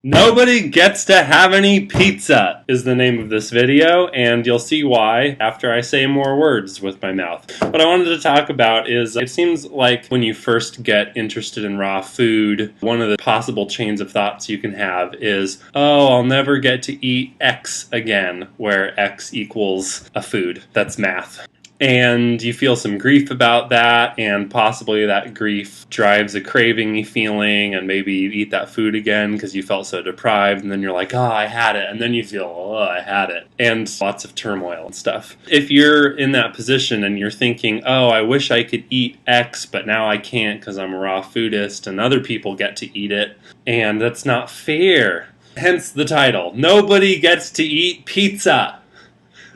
Nobody gets to have any pizza is the name of this video, and you'll see why after I say more words with my mouth. What I wanted to talk about is it seems like when you first get interested in raw food, one of the possible chains of thoughts you can have is, oh, I'll never get to eat X again, where X equals a food. That's math. And you feel some grief about that, and possibly that grief drives a craving-y feeling, and maybe you eat that food again because you felt so deprived, and then you're like, oh, I had it, and then you feel, oh, I had it, and lots of turmoil and stuff. If you're in that position and you're thinking, oh, I wish I could eat X, but now I can't because I'm a raw foodist, and other people get to eat it, and that's not fair. Hence the title, Nobody Gets to Eat Pizza.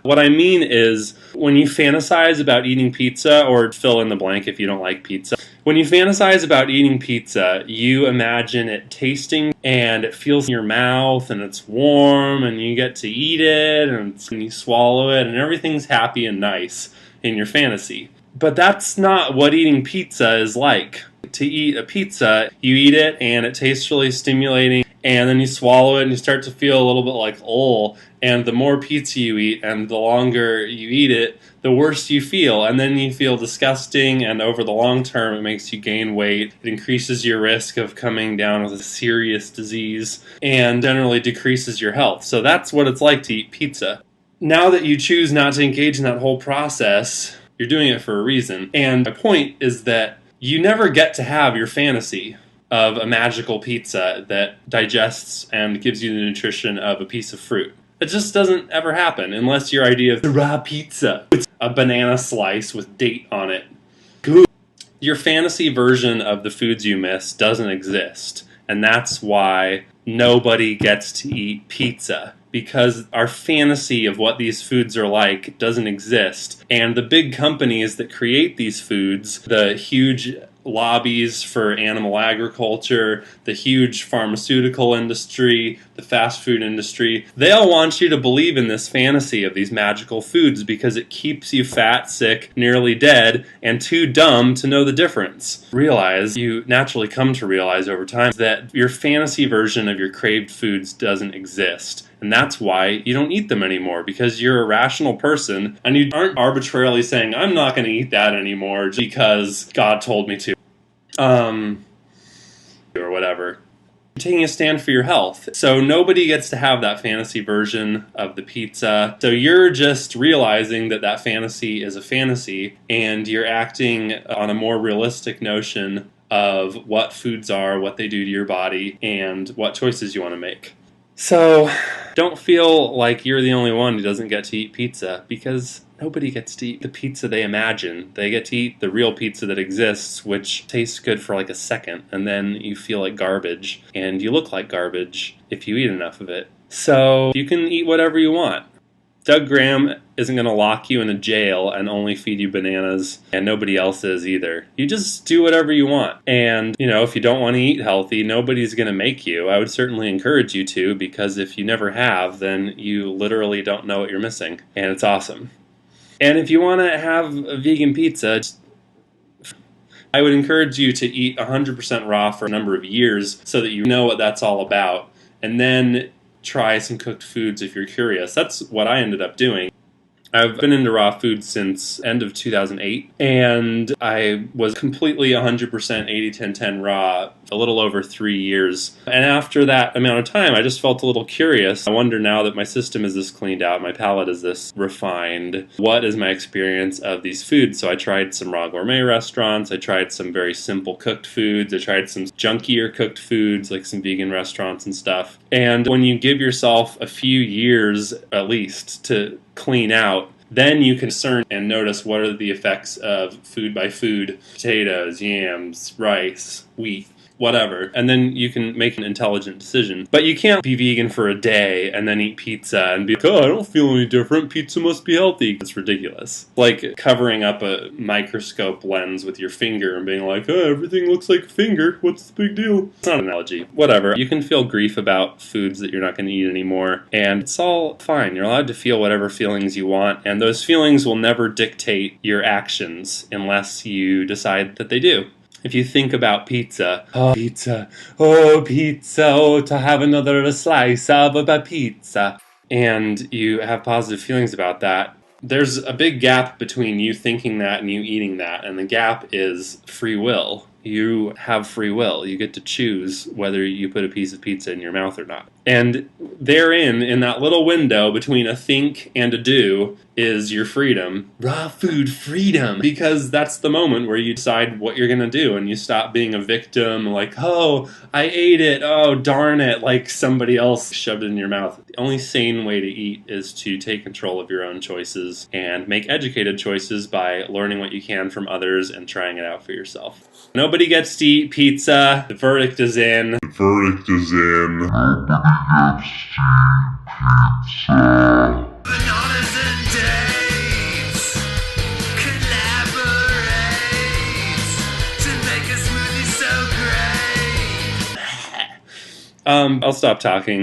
What I mean is, when you fantasize about eating pizza, or fill in the blank if you don't like pizza, when you fantasize about eating pizza, you imagine it tasting and it feels in your mouth and it's warm and you get to eat it and you swallow it and everything's happy and nice in your fantasy. But that's not what eating pizza is like. To eat a pizza, you eat it and it tastes really stimulating, and then you swallow it and you start to feel a little bit like, oh, and the more pizza you eat and the longer you eat it, the worse you feel, and then you feel disgusting, and over the long term it makes you gain weight, it increases your risk of coming down with a serious disease, and generally decreases your health. So that's what it's like to eat pizza. Now that you choose not to engage in that whole process, you're doing it for a reason, and my point is that you never get to have your fantasy of a magical pizza that digests and gives you the nutrition of a piece of fruit. It just doesn't ever happen unless your idea of the raw pizza with a banana slice with date on it. Good. Your fantasy version of the foods you miss doesn't exist, and that's why nobody gets to eat pizza. Because our fantasy of what these foods are like doesn't exist. And the big companies that create these foods, the huge lobbies for animal agriculture, the huge pharmaceutical industry, the fast food industry, they all want you to believe in this fantasy of these magical foods because it keeps you fat, sick, nearly dead, and too dumb to know the difference. You naturally come to realize over time that your fantasy version of your craved foods doesn't exist. And that's why you don't eat them anymore, because you're a rational person and you aren't arbitrarily saying, I'm not going to eat that anymore just because God told me to. Or whatever. You're taking a stand for your health. So nobody gets to have that fantasy version of the pizza. So you're just realizing that that fantasy is a fantasy, and you're acting on a more realistic notion of what foods are, what they do to your body, and what choices you want to make. So don't feel like you're the only one who doesn't get to eat pizza, because nobody gets to eat the pizza they imagine. They get to eat the real pizza that exists, which tastes good for like a second, and then you feel like garbage, and you look like garbage if you eat enough of it. So you can eat whatever you want. Doug Graham isn't going to lock you in a jail and only feed you bananas, and nobody else is either. You just do whatever you want. And, if you don't want to eat healthy, nobody's going to make you. I would certainly encourage you to, because if you never have, then you literally don't know what you're missing. And it's awesome. And if you want to have a vegan pizza, I would encourage you to eat 100% raw for a number of years so that you know what that's all about. And then try some cooked foods if you're curious. That's what I ended up doing. I've been into raw food since end of 2008, and I was completely 100% 80-10-10 raw a little over 3 years. And after that amount of time, I just felt a little curious. I wonder, now that my system is this cleaned out, my palate is this refined, what is my experience of these foods? So I tried some raw gourmet restaurants, I tried some very simple cooked foods, I tried some junkier cooked foods, like some vegan restaurants and stuff. And when you give yourself a few years, at least, to clean out, then you can discern and notice what are the effects of food by food, potatoes, yams, rice, wheat, whatever, and then you can make an intelligent decision. But you can't be vegan for a day and then eat pizza and be like, oh, I don't feel any different, pizza must be healthy. It's ridiculous. Like covering up a microscope lens with your finger and being like, oh, everything looks like a finger, what's the big deal? It's not an analogy. Whatever. You can feel grief about foods that you're not going to eat anymore, and it's all fine. You're allowed to feel whatever feelings you want, and those feelings will never dictate your actions unless you decide that they do. if you think about pizza, oh pizza, oh pizza, oh to have another slice of a pizza, and you have positive feelings about that, there's a big gap between you thinking that and you eating that, and the gap is free will. You have free will. You get to choose whether you put a piece of pizza in your mouth or not. And therein, in that little window between a think and a do, is your freedom. Raw food freedom. Because that's the moment where you decide what you're going to do and you stop being a victim, like, oh, I ate it, oh, darn it, like somebody else shoved it in your mouth. The only sane way to eat is to take control of your own choices and make educated choices by learning what you can from others and trying it out for yourself. Nobody gets to eat pizza. The verdict is in. The verdict is in. Nobody gets to eat pizza. Bananas and dates collaborate to make a smoothie so great. I'll stop talking.